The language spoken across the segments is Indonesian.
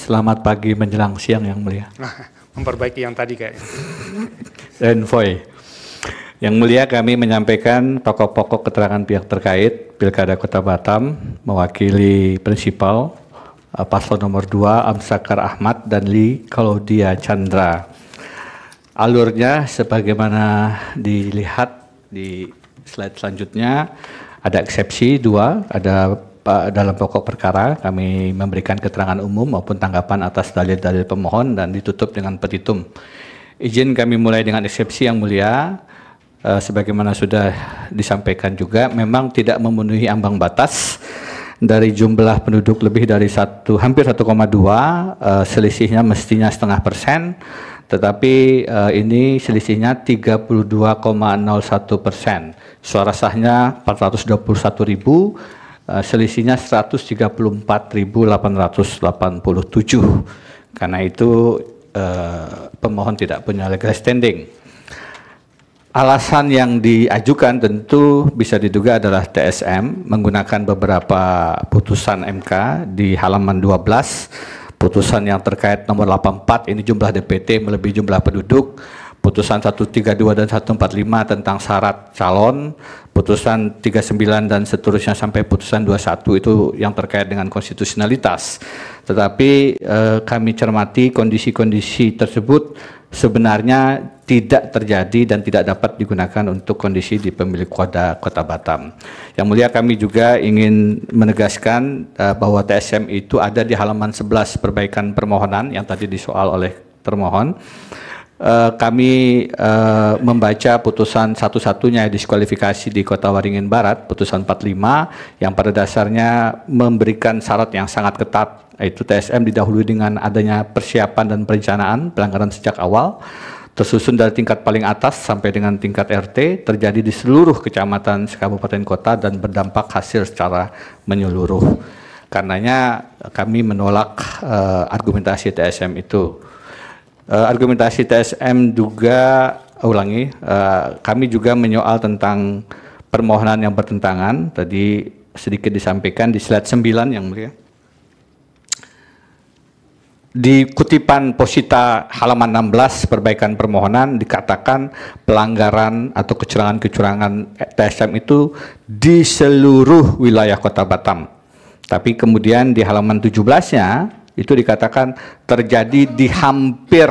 Selamat pagi menjelang siang yang mulia. Memperbaiki yang tadi kayaknya. Envoy. Yang mulia, kami menyampaikan pokok-pokok keterangan pihak terkait Pilkada Kota Batam mewakili prinsipal paslon nomor 2 Amsakar Ahmad dan Li Klaudia Chandra. Alurnya sebagaimana dilihat di slide selanjutnya, ada eksepsi 2, ada dalam pokok perkara kami memberikan keterangan umum maupun tanggapan atas dalil-dalil pemohon dan ditutup dengan petitum. Izin kami mulai dengan eksepsi yang mulia, sebagaimana sudah disampaikan juga, memang tidak memenuhi ambang batas dari jumlah penduduk lebih dari hampir 1,2, selisihnya mestinya 0,5%, tetapi ini selisihnya 32,01%. Suara sahnya 421.000, selisihnya 134.887. Karena itu pemohon tidak punya legal standing. Alasan yang diajukan tentu bisa diduga adalah TSM menggunakan beberapa putusan MK di halaman 12, putusan yang terkait nomor 84 ini jumlah DPT melebihi jumlah penduduk, putusan 132 dan 145 tentang syarat calon, putusan 39 dan seterusnya sampai putusan 21 itu yang terkait dengan konstitusionalitas. Tetapi kami cermati kondisi-kondisi tersebut sebenarnya tidak terjadi dan tidak dapat digunakan untuk kondisi di pemilik Kota Batam. Yang mulia, kami juga ingin menegaskan bahwa TSM itu ada di halaman 11 perbaikan permohonan yang tadi disoal oleh termohon. Kami membaca putusan satu-satunya diskualifikasi di Kota Waringin Barat, putusan 45, yang pada dasarnya memberikan syarat yang sangat ketat, yaitu TSM didahului dengan adanya persiapan dan perencanaan pelanggaran sejak awal, tersusun dari tingkat paling atas sampai dengan tingkat RT, terjadi di seluruh kecamatan kabupaten kota dan berdampak hasil secara menyeluruh. Karenanya kami menolak argumentasi TSM itu. Argumentasi TSM juga, kami juga menyoal tentang permohonan yang bertentangan, tadi sedikit disampaikan di slide 9 yang mulia. Di kutipan posita halaman 16 perbaikan permohonan dikatakan pelanggaran atau kecurangan-kecurangan TSM itu di seluruh wilayah Kota Batam. Tapi kemudian di halaman 17-nya itu dikatakan terjadi di hampir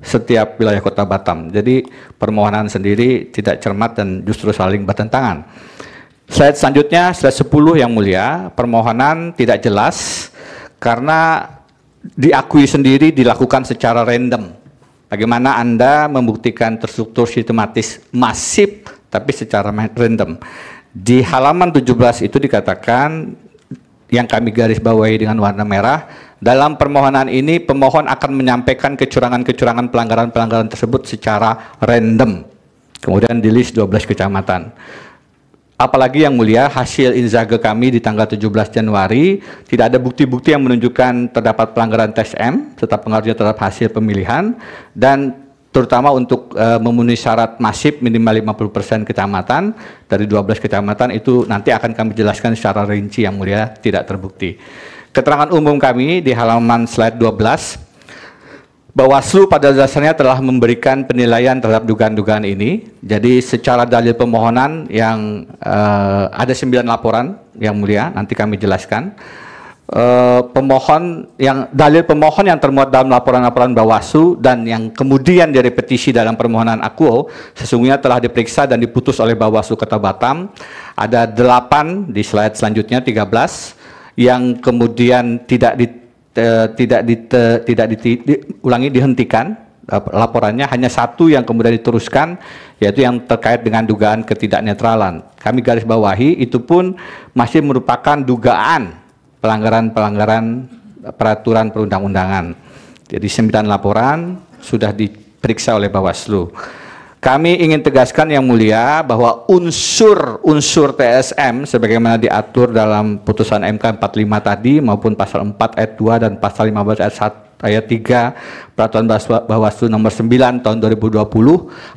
setiap wilayah Kota Batam. Jadi permohonan sendiri tidak cermat dan justru saling bertentangan. Slide selanjutnya, slide 10 yang mulia, permohonan tidak jelas karena diakui sendiri dilakukan secara random. Bagaimana Anda membuktikan terstruktur sistematis masif tapi secara random? Di halaman 17 itu dikatakan, yang kami garis bawahi dengan warna merah, dalam permohonan ini pemohon akan menyampaikan kecurangan-kecurangan pelanggaran-pelanggaran tersebut secara random. Kemudian di list 12 kecamatan. Apalagi yang mulia, hasil inzage kami di tanggal 17 Januari, tidak ada bukti-bukti yang menunjukkan terdapat pelanggaran TSM, serta pengaruhnya terhadap hasil pemilihan, dan terutama untuk memenuhi syarat masif minimal 50% kecamatan, dari 12 kecamatan itu nanti akan kami jelaskan secara rinci yang mulia, tidak terbukti. Keterangan umum kami di halaman slide 12, Bawaslu pada dasarnya telah memberikan penilaian terhadap dugaan-dugaan ini. Jadi secara dalil pemohonan yang ada 9 laporan yang mulia, nanti kami jelaskan. Dalil pemohon yang termuat dalam laporan-laporan Bawaslu dan yang kemudian direpetisi dalam permohonan akuo sesungguhnya telah diperiksa dan diputus oleh Bawaslu Kota Batam. Ada 8 di slide selanjutnya, 13 yang kemudian dihentikan laporannya, hanya 1 yang kemudian diteruskan, yaitu yang terkait dengan dugaan ketidaknetralan. Kami garis bawahi itu pun masih merupakan dugaan pelanggaran-pelanggaran peraturan perundang-undangan. Jadi 9 laporan sudah diperiksa oleh Bawaslu. Kami ingin tegaskan yang mulia bahwa unsur TSM sebagaimana diatur dalam putusan MK 45 tadi maupun pasal 4 ayat 2 dan pasal 15 ayat ayat 3 Peraturan Bawaslu nomor 9 tahun 2020,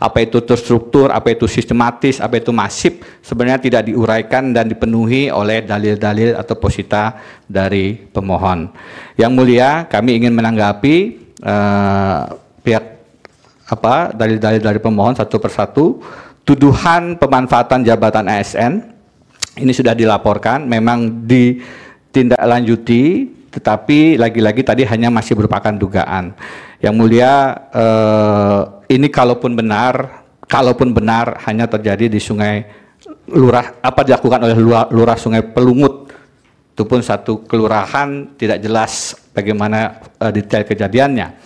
apa itu terstruktur, apa itu sistematis, apa itu masif, sebenarnya tidak diuraikan dan dipenuhi oleh dalil-dalil atau posita dari pemohon. Yang mulia, kami ingin menanggapi dalil-dalil dari pemohon satu persatu. Tuduhan pemanfaatan jabatan ASN ini sudah dilaporkan, memang ditindaklanjuti, tetapi lagi-lagi tadi hanya masih merupakan dugaan. Yang mulia, ini kalaupun benar hanya terjadi di Sungai Lurah, apa dilakukan oleh Lurah Sungai Pelungut, itu pun satu kelurahan, tidak jelas bagaimana detail kejadiannya.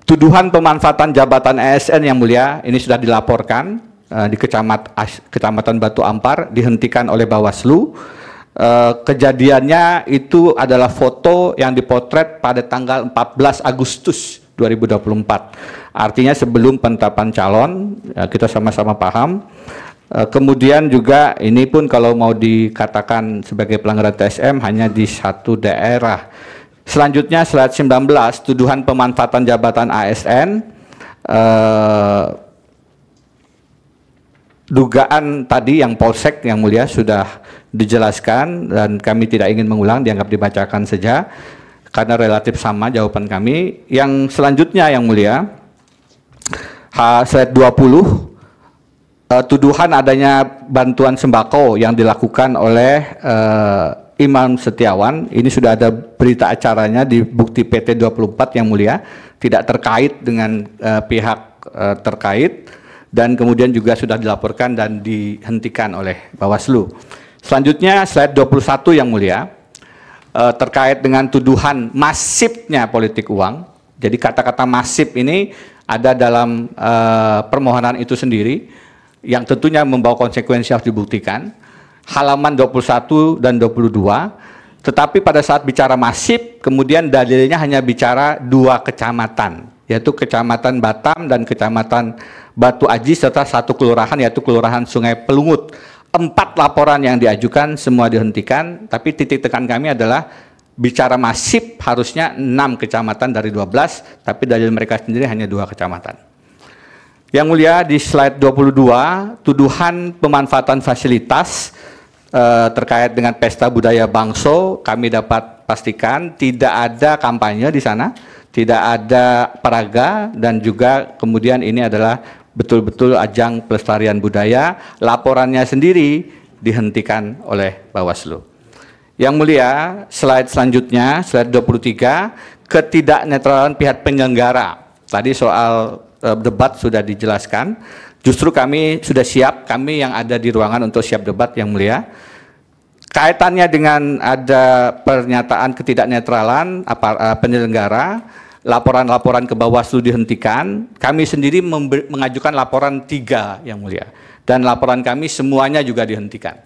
Tuduhan pemanfaatan jabatan ASN yang mulia, ini sudah dilaporkan di Kecamatan Batu Ampar, dihentikan oleh Bawaslu. Kejadiannya itu adalah foto yang dipotret pada tanggal 14 Agustus 2024. Artinya sebelum penetapan calon, kita sama-sama paham. Kemudian juga ini pun kalau mau dikatakan sebagai pelanggaran TSM hanya di satu daerah. Selanjutnya slide 19, tuduhan pemanfaatan jabatan ASN. Dugaan tadi yang Polsek yang mulia sudah dijelaskan dan kami tidak ingin mengulang, dianggap dibacakan saja karena relatif sama jawaban kami. Yang selanjutnya yang mulia, slide 20, tuduhan adanya bantuan sembako yang dilakukan oleh Imam Setiawan. Ini sudah ada berita acaranya di bukti PT 24 yang mulia, tidak terkait dengan pihak terkait, dan kemudian juga sudah dilaporkan dan dihentikan oleh Bawaslu. Selanjutnya slide 21 yang mulia, terkait dengan tuduhan masifnya politik uang. Jadi kata-kata masif ini ada dalam permohonan itu sendiri, yang tentunya membawa konsekuensi harus dibuktikan. Halaman 21 dan 22, tetapi pada saat bicara masif, kemudian dalilnya hanya bicara 2 kecamatan, yaitu Kecamatan Batam dan Kecamatan Batu Aji, serta 1 kelurahan, yaitu Kelurahan Sungai Pelungut. 4 laporan yang diajukan semua dihentikan, tapi titik tekan kami adalah bicara masif harusnya 6 kecamatan dari 12, tapi dalil mereka sendiri hanya 2 kecamatan. Yang mulia, di slide 22, tuduhan pemanfaatan fasilitas terkait dengan pesta budaya Bangso, kami dapat pastikan tidak ada kampanye di sana, tidak ada peraga, dan juga kemudian ini adalah betul-betul ajang pelestarian budaya. Laporannya sendiri dihentikan oleh Bawaslu. Yang mulia, slide selanjutnya, slide 23, ketidaknetralan pihak penyelenggara. Tadi soal debat sudah dijelaskan. Justru kami sudah siap, kami yang ada di ruangan untuk siap debat yang mulia. Kaitannya dengan ada pernyataan ketidaknetralan penyelenggara, laporan-laporan ke Bawaslu dihentikan, kami sendiri mengajukan laporan 3 yang mulia. Dan laporan kami semuanya juga dihentikan.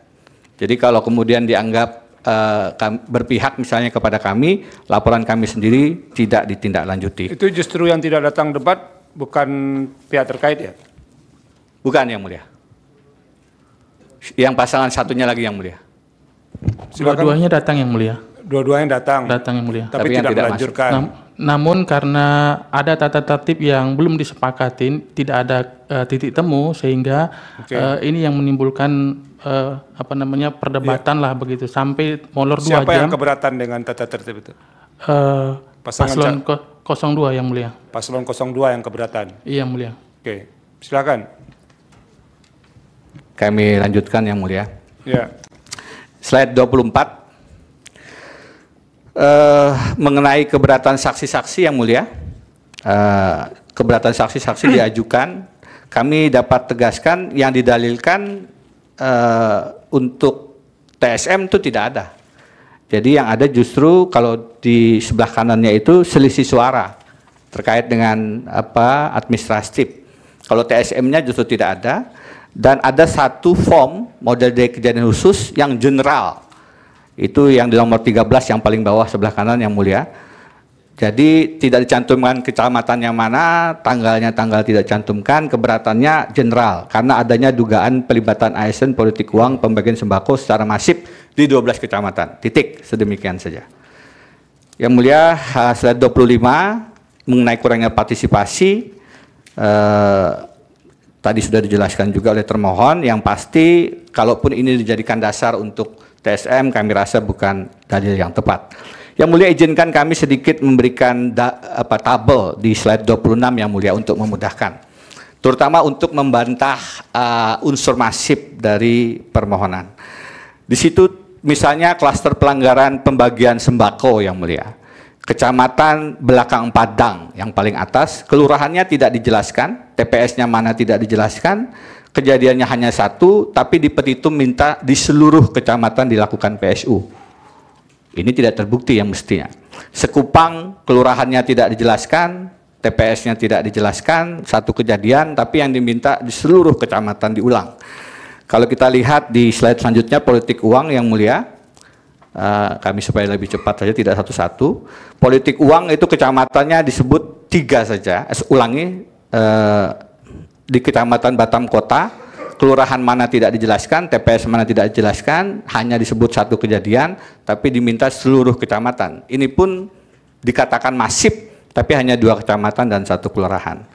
Jadi kalau kemudian dianggap berpihak misalnya kepada kami, laporan kami sendiri tidak ditindaklanjuti. Itu justru yang tidak datang debat bukan pihak terkait ya? Bukan yang mulia. Yang pasangan satunya lagi yang mulia. Dua-duanya datang yang mulia. Dua-duanya datang. Datang yang mulia. Tapi tidak melanjutkan. Namun karena ada tata tertib yang belum disepakatin, tidak ada titik temu, sehingga ini yang menimbulkan perdebatan lah begitu, sampai molor 2 jam. Siapa yang keberatan dengan tata tertib itu? Paslon 02 yang mulia. Paslon 02 yang keberatan. Iya mulia. Oke, silakan. Kami lanjutkan yang mulia. Ya. Slide 24. Mengenai keberatan saksi-saksi yang mulia. Keberatan saksi-saksi diajukan. Kami dapat tegaskan yang didalilkan untuk TSM itu tidak ada. Jadi yang ada justru kalau di sebelah kanannya itu selisih suara terkait dengan administratif. Kalau TSM-nya justru tidak ada. Dan ada 1 form model dari kejadian khusus yang general. Itu yang di nomor 13 yang paling bawah sebelah kanan yang mulia. Jadi tidak dicantumkan kecamatan yang mana, tanggal tidak cantumkan, keberatannya general. Karena adanya dugaan pelibatan ASN politik uang pembagian sembako secara masif di 12 kecamatan. Titik, sedemikian saja. Yang Mulia, slide 25 mengenai kurangnya partisipasi, tadi sudah dijelaskan juga oleh termohon. Yang pasti, kalaupun ini dijadikan dasar untuk TSM, kami rasa bukan dalil yang tepat. Yang Mulia, izinkan kami sedikit memberikan tabel di slide 26 Yang Mulia untuk memudahkan, terutama untuk membantah unsur masif dari permohonan. Di situ misalnya klaster pelanggaran pembagian sembako Yang Mulia, Kecamatan Belakang Padang yang paling atas, kelurahannya tidak dijelaskan, TPS-nya mana tidak dijelaskan, kejadiannya hanya satu, tapi di petitum minta di seluruh kecamatan dilakukan PSU. Ini tidak terbukti yang mestinya. Sekupang, kelurahannya tidak dijelaskan, TPS-nya tidak dijelaskan, satu kejadian, tapi yang diminta di seluruh kecamatan diulang. Kalau kita lihat di slide selanjutnya, politik uang Yang Mulia, kami supaya lebih cepat saja, tidak satu-satu. Politik uang itu kecamatannya disebut 3 saja, di Kecamatan Batam Kota, kelurahan mana tidak dijelaskan, TPS mana tidak dijelaskan, hanya disebut satu kejadian, tapi diminta seluruh kecamatan. Ini pun dikatakan masif, tapi hanya 2 kecamatan dan 1 kelurahan.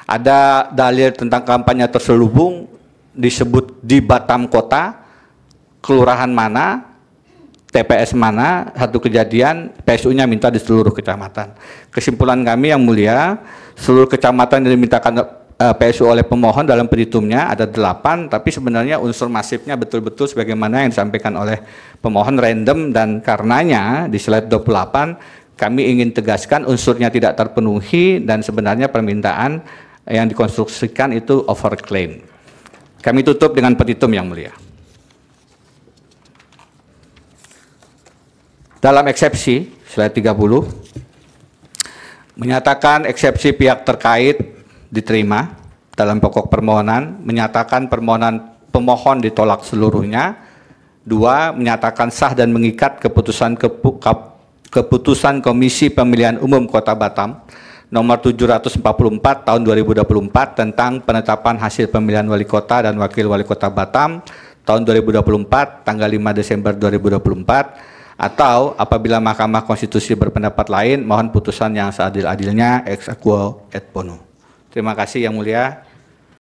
Ada dalil tentang kampanye terselubung, disebut di Batam Kota, kelurahan mana, TPS mana, satu kejadian, PSU-nya minta di seluruh kecamatan. Kesimpulan kami Yang Mulia, seluruh kecamatan yang dimintakan PSU oleh pemohon dalam petitumnya ada 8, tapi sebenarnya unsur masifnya betul-betul sebagaimana yang disampaikan oleh pemohon random, dan karenanya di slide 28 kami ingin tegaskan unsurnya tidak terpenuhi dan sebenarnya permintaan yang dikonstruksikan itu overclaim. Kami tutup dengan petitum Yang Mulia. Dalam eksepsi, slide 30, menyatakan eksepsi pihak terkait diterima dalam pokok permohonan, menyatakan permohonan pemohon ditolak seluruhnya. 2, menyatakan sah dan mengikat keputusan Komisi Pemilihan Umum Kota Batam nomor 744 tahun 2024 tentang penetapan hasil pemilihan wali kota dan wakil wali kota Batam tahun 2024 tanggal 5 Desember 2024, atau apabila Mahkamah Konstitusi berpendapat lain, mohon putusan yang seadil-adilnya ex aequo et bono. Terima kasih Yang Mulia.